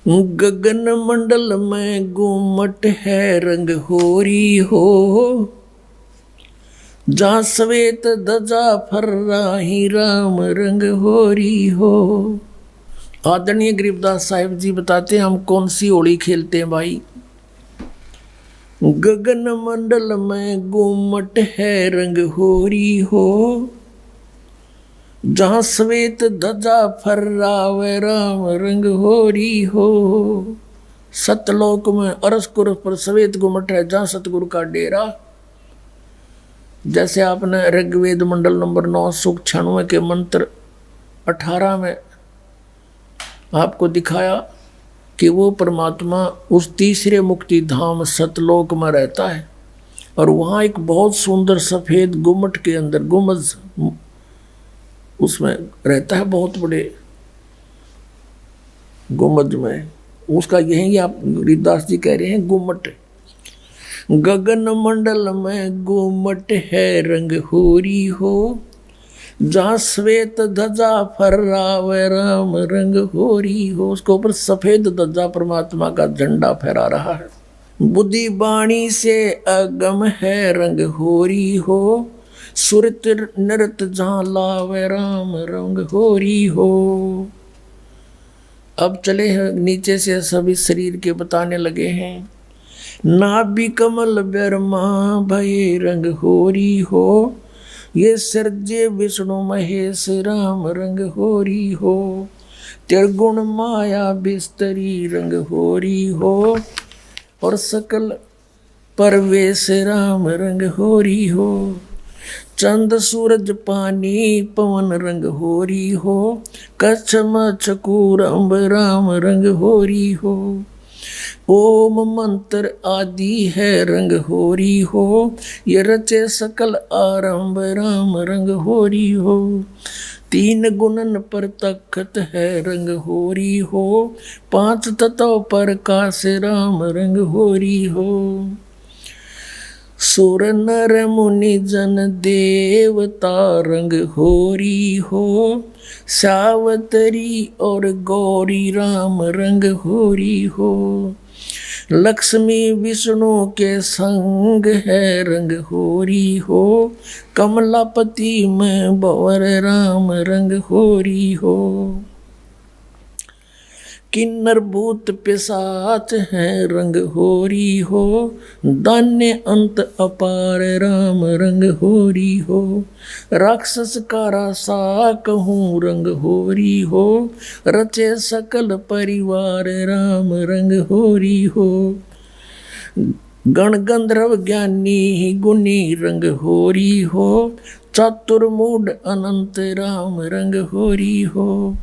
गगन मंडल में गुमट है रंग होरी हो, जहाँ श्वेत ध्वजा फर्राही राम रंग होरी हो। आदरणीय गरीबदास साहिब जी बताते हैं हम कौन सी होली खेलते हैं भाई। गगन मंडल में गुमट है रंग होरी हो, जहाँ श्वेत ध्वजा फर्रावे राम रंग होरी हो। सतलोक में अरसकुर पर श्वेत गुमट है, जहाँ सतगुरु का डेरा। जैसे आपने ऋग्वेद मंडल नंबर 9 सूक्त 96 के मंत्र 18 में आपको दिखाया कि वो परमात्मा उस तीसरे मुक्ति धाम सतलोक में रहता है, और वहाँ एक बहुत सुंदर सफ़ेद गुम्मट के अंदर गुम्बज उसमें रहता है, बहुत बड़े गुम्बज में। उसका यही आप गरीबदास जी कह रहे हैं गुम्मट। गगन मंडल में गुम्मट है रंग होरी हो, जहाँ श्वेत ध्वजा फर्रावे राम रंग होरी हो। उसके ऊपर सफेद ध्वजा परमात्मा का झंडा फहरा रहा है। बुद्धि बाणी से अगम है रंग होरी हो, सुरत नृत जहाँ लावे राम रंग होरी हो। अब चले हैं नीचे से सभी शरीर के बताने लगे हैं। नाभि कमल ब्रह्मा भय रंग होरी हो, ये सर्जे विष्णु महेश राम रंग होरी हो। त्रिगुण माया बिस्तरी रंग होरी हो, और सकल परवेश राम रंग होरी हो। चंद सूरज पानी पवन रंग होरी हो, कच्छ मच्छ कूरम्ब राम रंग होरी हो। ओम मंत्र आदि है रंग होरी हो, ये रचे सकल आरंभ राम रंग होरी हो। तीन गुणन पर तखत है रंग होरी हो, पांच तत्व पर काश राम रंग होरी हो। सुर नर मुनि जन देवता रंग होरी हो, सावतरी और गौरी राम रंग होरी हो। लक्ष्मी विष्णु के संग है रंग होरी हो, कमलापति में भंवर राम रंग होरी हो। किन्नर भूत पिशाच हैं रंग होरी हो, दान्य अंत अपार राम रंग होरी हो। राक्षस कारा सा कहूँ रंग होरी हो, रचे सकल परिवार राम रंग होरी हो। गण गंधर्व ज्ञानी गुनी रंग होरी हो, चतुर्मूड अनंत राम रंग होरी हो।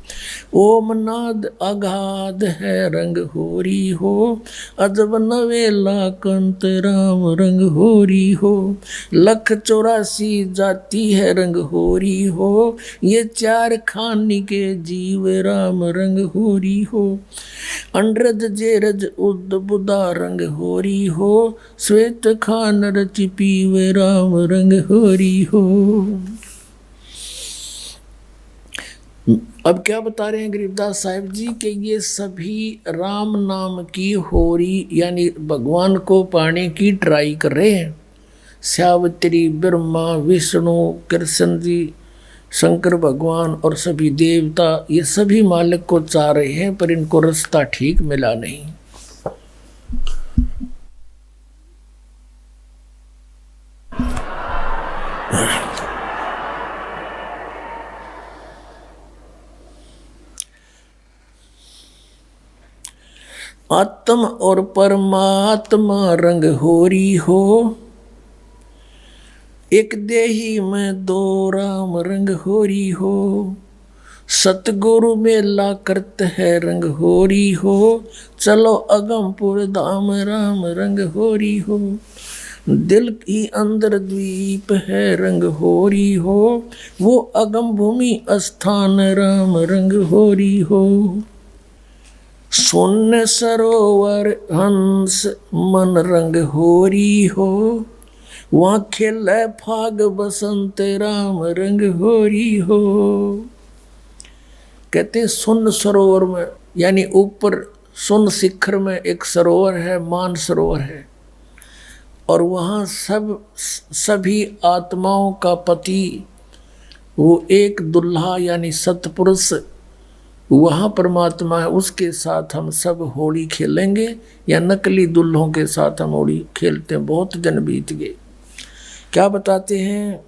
ओम नाद अगाध है रंग होरी हो, अजब नवेला कंत राम रंग होरी हो। लख 84 जाति है रंग होरी हो, ये चार खानी के जीव राम रंग होरी हो। अंड्रज जेरज उद बुदा रंग होरी हो, श्वेत खान रच पीवे राम रंग होरी हो। अब क्या बता रहे हैं गरीबदास साहिब जी कि ये सभी राम नाम की होरी यानी भगवान को पाने की ट्राई कर रहे हैं। सावित्री, ब्रह्मा, विष्णु, कृष्ण जी, शंकर भगवान और सभी देवता, ये सभी मालिक को चाह रहे हैं, पर इनको रास्ता ठीक मिला नहीं। आत्म और परमात्मा रंग होरी हो, एक देही में दो राम रंग होरी हो। सतगुरु मेला करत है रंग होरी हो, चलो अगमपुर धाम राम रंग होरी हो। दिल की अंदर द्वीप है रंग होरी हो, वो अगम भूमि स्थान राम रंग होरी हो। शून्य सरोवर हंस मन रंग होरी हो, वहाँ खेले फाग बसंत राम रंग होरी हो। कहते शून्य सरोवर में यानी ऊपर सुन शिखर में एक सरोवर है, मान सरोवर है, और वहाँ सभी आत्माओं का पति वो एक दुल्हा यानी सतपुरुष वहाँ परमात्मा है, उसके साथ हम सब होली खेलेंगे, या नकली दुल्हों के साथ हम होली खेलते हैं। बहुत दिन बीत गए। क्या बताते हैं?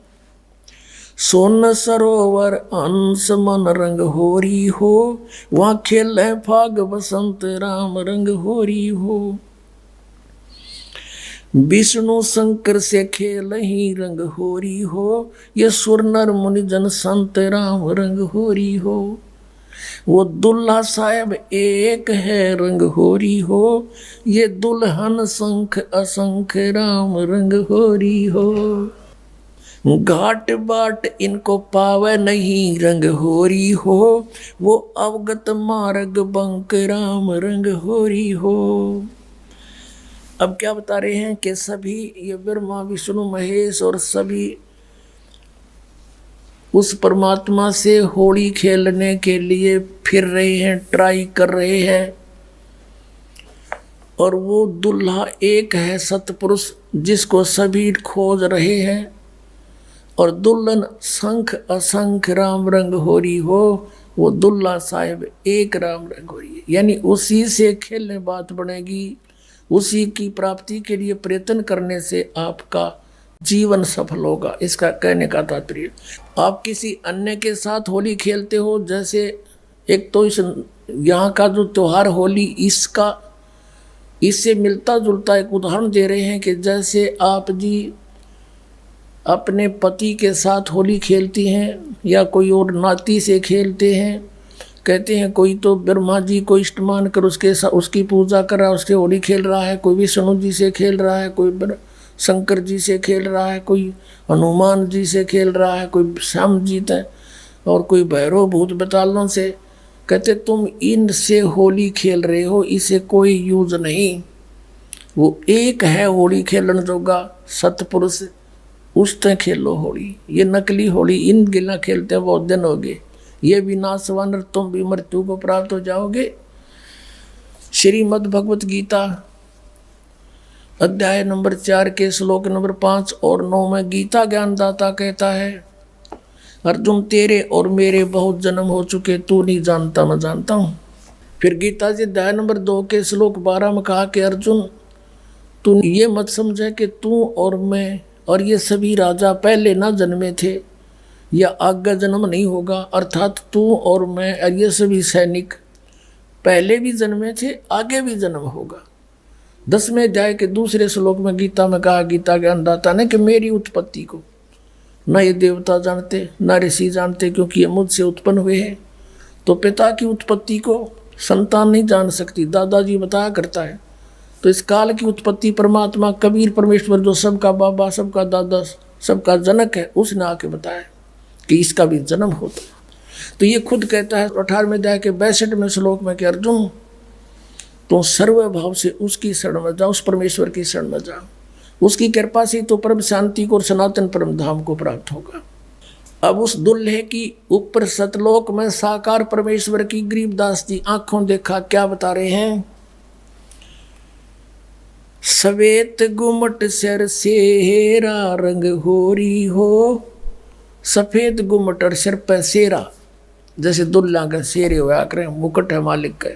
सोन सरोवर अंश मन रंग होरी हो, वहाँ खेले फाग बसंत राम रंग होरी हो। विष्णु शंकर से खेल ही रंग होरी हो, ये सुर नर मुनि जन संत राम रंग होरी हो। वो दुल्हा साहब एक है रंग होरी हो, ये दुल्हन शंख असंख राम रंग होरी हो। घाट बाट इनको पावे नहीं रंग होरी हो, वो अवगत मार्ग बंक राम रंग होरी हो। अब क्या बता रहे हैं कि सभी ये ब्रह्मा विष्णु महेश और सभी उस परमात्मा से होली खेलने के लिए फिर रहे हैं, ट्राई कर रहे हैं, और वो दुल्हा एक है सतपुरुष जिसको सभी खोज रहे हैं, और दुल्हन शंख असंख राम रंग होरी हो, वो दुल्हा साहिब एक राम रंग होरी है। यानी उसी से खेलने बात बनेगी, उसी की प्राप्ति के लिए प्रयत्न करने से आपका जीवन सफल होगा। इसका कहने का तात्पर्य, आप किसी अन्य के साथ होली खेलते हो, जैसे एक तो इस यहाँ का जो त्योहार होली इससे मिलता जुलता एक उदाहरण दे रहे हैं कि जैसे आप जी अपने पति के साथ होली खेलती हैं या कोई और नाती से खेलते हैं। कहते हैं कोई तो ब्रह्मा जी को इष्ट मान कर उसके साथ उसकी पूजा कर रहा है, उसके होली खेल रहा है, कोई विष्णु जी से खेल रहा है, कोई शंकर जी से खेल रहा है, कोई हनुमान जी से खेल रहा है, कोई श्याम जी है, और कोई भैरव भूत बतालों से। कहते तुम इनसे होली खेल रहे हो, इसे कोई यूज नहीं। वो एक है होली खेलन जोगा सतपुरुष, उससे खेलो होली। ये नकली होली इन गिला खेलते हैं, बहुत दिन हो गए। ये विनाशवान, तुम भी मृत्यु को प्राप्त हो जाओगे। श्रीमद् भगवत गीता अध्याय नंबर 4 के श्लोक नंबर 5 और 9 में गीता ज्ञानदाता कहता है, अर्जुन तेरे और मेरे बहुत जन्म हो चुके, तू नहीं जानता मैं जानता हूँ। फिर गीता जी अध्याय नंबर 2 के श्लोक 12 में कहा कि अर्जुन तू ये मत समझे कि तू और मैं और ये सभी राजा पहले ना जन्मे थे या आगे जन्म नहीं होगा। अर्थात तू और मैं और ये सभी सैनिक पहले भी जन्मे थे, आगे भी जन्म होगा। 10वें अध्याय के दूसरे श्लोक में गीता में कहा गीता ज्ञानदाता ने कि मेरी उत्पत्ति को न ये देवता जानते न ऋषि जानते, क्योंकि ये मुझसे उत्पन्न हुए हैं। तो पिता की उत्पत्ति को संतान नहीं जान सकती, दादाजी बताया करता है। तो इस काल की उत्पत्ति परमात्मा कबीर परमेश्वर जो सबका बाबा सबका दादा सबका जनक है, उसने आके बताया कि इसका भी जन्म होता। तो ये खुद कहता है 18वें अध्याय के 62वें श्लोक में कि अर्जुन तो सर्व भाव से उसकी शरण में जाओ, उस परमेश्वर की शरण में जाओ, उसकी कृपा से तो परम शांति को और सनातन परम धाम को प्राप्त होगा। अब उस दुल्हे की ऊपर सतलोक में साकार परमेश्वर की गरीबदास जी आंखों देखा क्या बता रहे हैं, सवेत गुमट सिर सेरा रंग होरी हो। सफेद गुमट और सिर पर सेरा, जैसे दुल्ला का शेरे हुआ करे, मुकुट है मालिक का।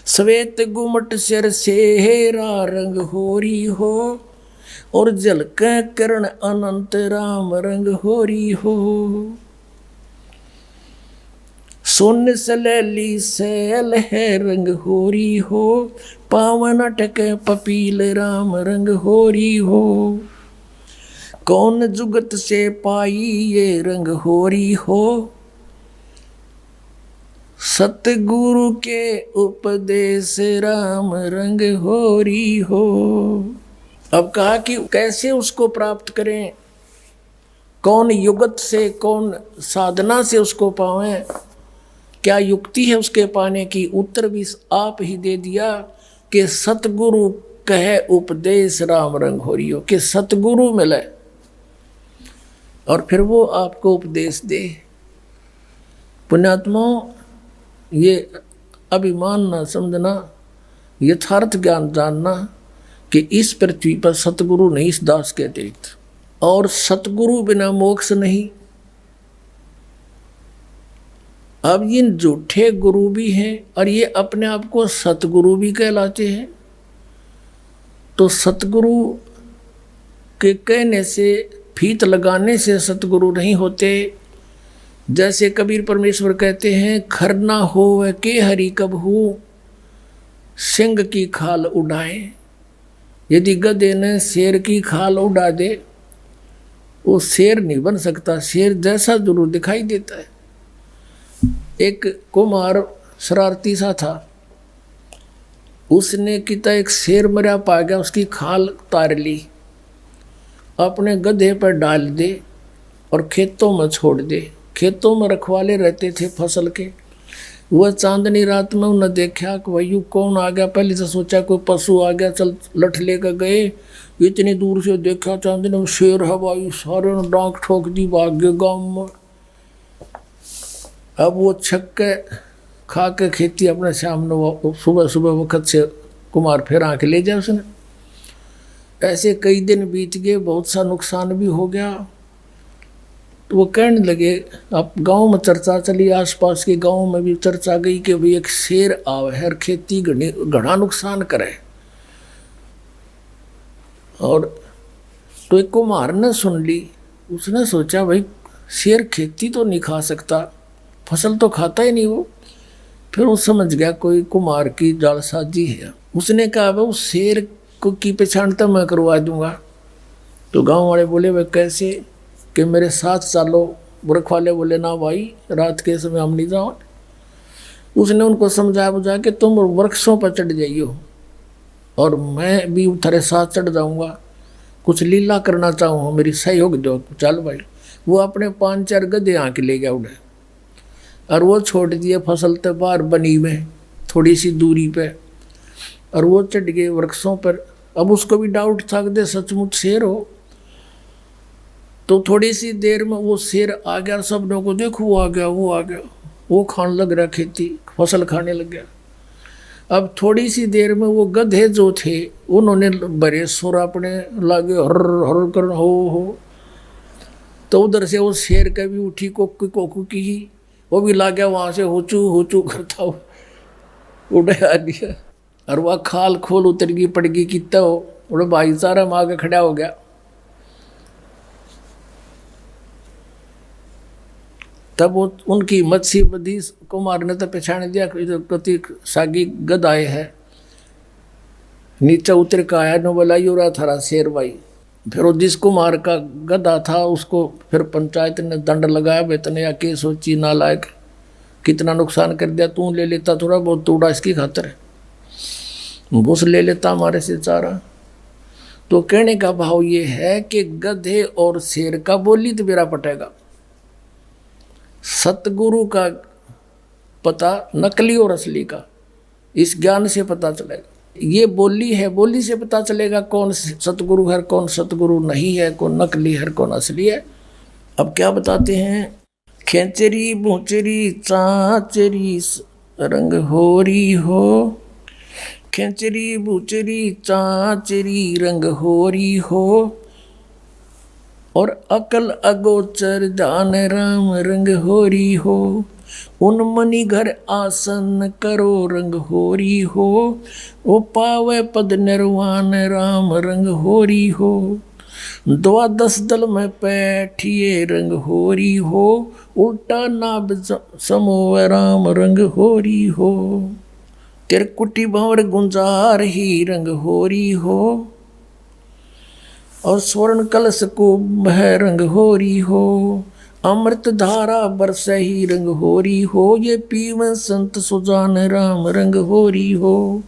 सवेत गुमट सिर सेरा रंग होरी हो, और जलक करण अनंत राम रंग होरी हो। सोन सलैली सैल है रंग होरी हो, पावन अटक पपील राम रंग होरी हो। कौन जुगत से पाई ये रंग होरी हो, सतगुरु के उपदेश राम रंग होरी हो। अब कहा कि कैसे उसको प्राप्त करें, कौन युगत से कौन साधना से उसको पावें, क्या युक्ति है उसके पाने की। उत्तर भी आप ही दे दिया कि सतगुरु कहे उपदेश राम रंग होरी हो, कि सतगुरु मिले और फिर वो आपको उपदेश दे। पुण्यात्माओं, ये अभिमान न समझना, यथार्थ ज्ञान जानना कि इस पृथ्वी पर सतगुरु नहीं इस दास के अतिरिक्त, और सतगुरु बिना मोक्ष नहीं। अब ये झूठे गुरु भी हैं और ये अपने आप को सतगुरु भी कहलाते हैं। तो सतगुरु के कहने से, फीत लगाने से सतगुरु नहीं होते। जैसे कबीर परमेश्वर कहते हैं, खरना होवे के हरि कबहू, सिंह की खाल उड़ाए। यदि गधे ने शेर की खाल उड़ा दे, वो शेर नहीं बन सकता, शेर जैसा जरूर दिखाई देता है। एक कुम्हार शरारती सा था, उसने किता एक शेर मरा पा गया, उसकी खाल तार ली, अपने गधे पर डाल दे और खेतों में छोड़ दे। खेतों में रखवाले रहते थे फसल के। वह चांदनी रात में उन्हें देखा कि भाई कौन आ गया। पहले से सोचा कोई पशु आ गया, चल लठ लेकर गए। इतनी दूर से देखा चांदनी में शेर है भाई, सारे ने डांक ठोक दी, भाग गए गाँव में। अब वो छक्के खा के खेती अपने सामने, वो सुबह सुबह वक्त से कुमार फिर आके ले जाए उसने। ऐसे कई दिन बीत गए, बहुत सा नुकसान भी हो गया। तो वो कहने लगे, अब गांव में चर्चा चली, आसपास के गांव में भी चर्चा गई कि भाई एक शेर आवे है, खेती घना नुकसान करे। और तो एक कुम्हार ने सुन ली, उसने सोचा भाई शेर खेती तो नहीं खा सकता, फसल तो खाता ही नहीं वो। फिर वो समझ गया कोई कुम्हार की जालसाजी है। उसने कहा भाई उस शेर को की पहचान तो मैं करवा दूंगा। तो गांव वाले बोले भाई कैसे, कि मेरे साथ चलो। बुरख वाले बोले ना भाई, रात के समय हम नहीं जाओ। उसने उनको समझा बुझा कि तुम वृक्षों पर चढ़ जाइयो और मैं भी तेरे साथ चढ़ जाऊंगा, कुछ लीला करना चाहूँ, मेरी सहयोग दो। चल भाई, वो अपने 5-4 गधे आके ले गया उड़े और वो छोड़ दिए फसल के बाहर बनी में थोड़ी सी दूरी पे, और वो चढ़ गए वृक्षों पर। अब उसको भी डाउट था कि सचमुच शेर हो। तो थोड़ी सी देर में वो शेर आ गया, सब लोगों को देखो वो आ गया, वो आ गया, वो खाने लग रहा, खेती फसल खाने लग गया। अब थोड़ी सी देर में वो गधे जो थे उन्होंने बड़े सुर अपने लागे हर हर कर हो। तो उधर से वो शेर का भी उठी कोकू की, वो भी ला गया वहाँ से होचू करता हो उड़े आ गया। और वह खाल खोल उतर गई, पड़ गई कितना हो, उड़े भाईचारा में आके खड़ा हो गया। तब वो उनकी मच्छी बदी कुमार ने तो पहचान दिया कति सागी गदाए है। नीचे उतर का आया, नो बोला यो रहा थारा शेर भाई। फिर वो जिस कुमार का गधा था उसको फिर पंचायत ने दंड लगाया, वेतन या के सोची नालायक, कितना नुकसान कर दिया, तू ले लेता थोड़ा बहुत तोड़ा इसकी खातर, घूस ले लेता हमारे से चारा। तो कहने का भाव ये है कि गधे और शेर का बोली तो मेरा पटेगा, सतगुरु का पता नकली और असली का इस ज्ञान से पता चलेगा। ये बोली है, बोली से पता चलेगा कौन सतगुरु है, कौन सतगुरु नहीं है, कौन नकली है, कौन असली है। अब क्या बताते हैं, खेचरी भूचरी चाचरी रंग होरी हो, खेचरी भूचरी चाचरी रंग होरी हो, और अकल अगोचर जान राम रंग होरी हो, उन मनी घर आसन करो रंग होरी हो, ओ पावे पद निर्वाण राम रंग होरी हो, 12 दल में बैठिए रंग होरी हो, उल्टा नाभ समो राम रंग होरी हो, तिरकुटी भंवर गुंजार ही रंग होरी हो, और स्वर्ण कलश को बह रंग होरी हो, अमृत धारा बरस ही रंग होरी हो, ये पीवन संत सुजान राम रंग होरी हो।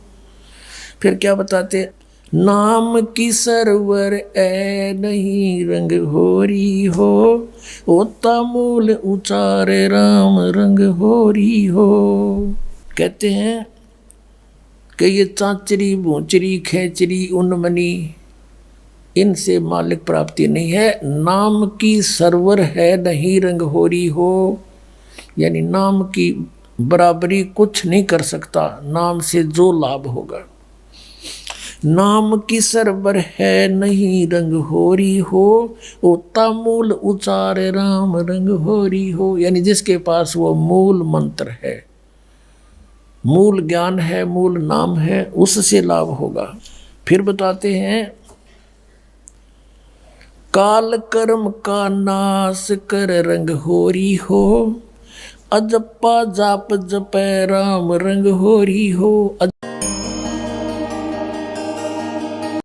फिर क्या बताते, नाम की सरवर ए नहीं रंग होरी हो, ओता मूल उचार राम रंग होरी हो। कहते हैं कि ये चाचरी भूचरी खेचरी उन्मनी इनसे मालिक प्राप्ति नहीं है, नाम की सरवर है नहीं रंग होरी हो, यानी नाम की बराबरी कुछ नहीं कर सकता नाम से जो लाभ होगा। नाम की सरबर है नहीं रंग होरी हो, ओता मूल उचार राम रंग होरी हो। यानी जिसके पास वो मूल मंत्र है, मूल ज्ञान है, मूल नाम है, उससे लाभ होगा। फिर बताते हैं, काल कर्म का नाश कर रंग होरी हो, अजप्पा जाप जपै राम रंग होरी हो।